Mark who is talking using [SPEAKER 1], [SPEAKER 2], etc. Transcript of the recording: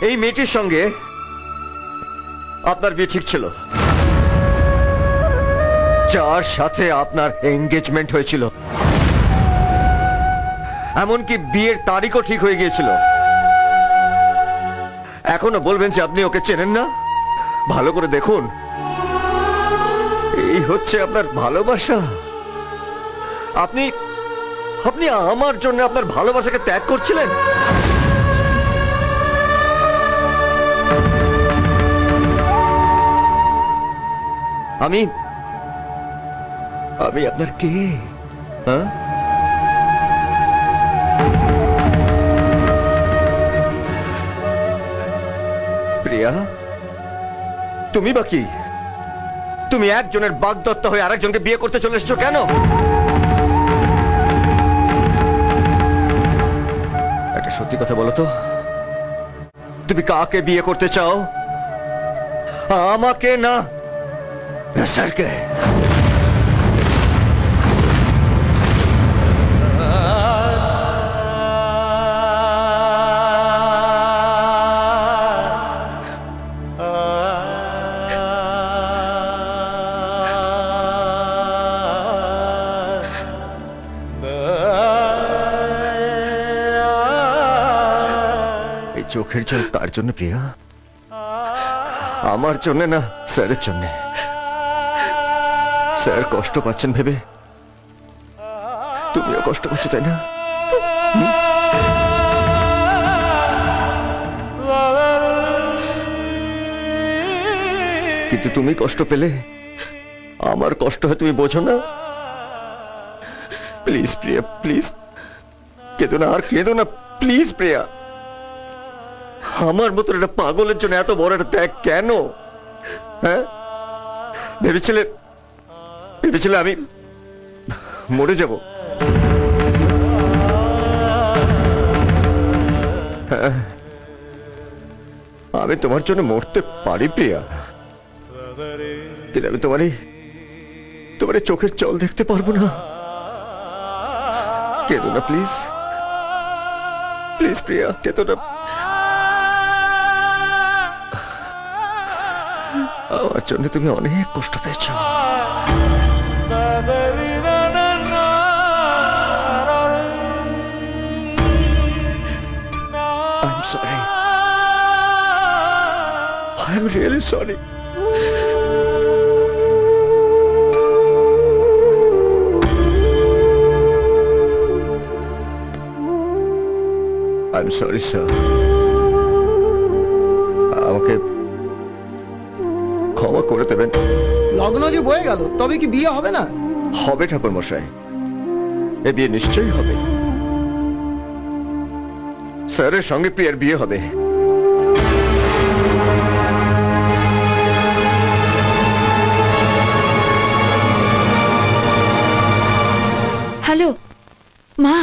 [SPEAKER 1] এই মেয়েটির সঙ্গে আপনার বিয়ে ঠিক ছিল, যার সাথে আপনার এঙ্গেজমেন্ট হয়েছিল, এমনকি বিয়ের তারিখও ঠিক হয়ে গিয়েছিল। এখনো বলবেন যে আপনি ওকে চেনেন না? ভালো করে দেখুন, এই হচ্ছে আপনার ভালোবাসা। আপনি আপনি আমার জন্য আপনার ভালোবাসাকে ত্যাগ করছিলেন। আমি আমি আপনার কে? হ্যাঁ, প্রিয়া, তুমি বা কি? তুমি একজনের বাগদত্তা হয়ে আরেকজনকে বিয়ে করতে চলে এসেছো কেন? একটা সত্যি কথা বলো তো, তুমি কাকে বিয়ে করতে চাও? আমাকে না স্যারকে? এই চোখের জল তার জন্য প্রিয়া, আমার জন্য না, স্যারের জন্য। স্যার কষ্ট পাচ্ছেন ভেবে তুমিও কষ্ট পাচ্ছ, তাই না? কিন্তু তুমি কষ্ট পেলে আমার কষ্ট হয় তুমি বোঝো না। প্লিজ প্রিয়া, প্লিজ কেঁদো না, আর কেঁদো না, প্লিজ প্রিয়া। আমার মতো একটা পাগলের জন্য এত বড় একটা ত্যাগ কেন? হ্যাঁ, ভেবেছিলে আমি মরে যাব? হ্যাঁ, আমি তোমার জন্য মরতে পারি প্রিয়া, কিন্তু আমি তোমার চোখের জল দেখতে পারবো না। কেঁদো না প্লিজ, প্লিজ প্রিয়া, কেঁদো না। আমার জন্য তুমি অনেক কষ্ট পেয়েছ। I'm sorry. I'm really sorry. I'm sorry, sir. আমাকে ক্ষমা করে দেবেন।
[SPEAKER 2] লগ্ন যে বয়ে গেল, তবে কি বিয়ে হবে না?
[SPEAKER 1] হবে ঠাকুর মশাই, এ বিয়ে নিশ্চয়ই হবে। স্যারের সঙ্গে প্রিয়ার বিয়ে হবে।
[SPEAKER 3] হ্যালো মা,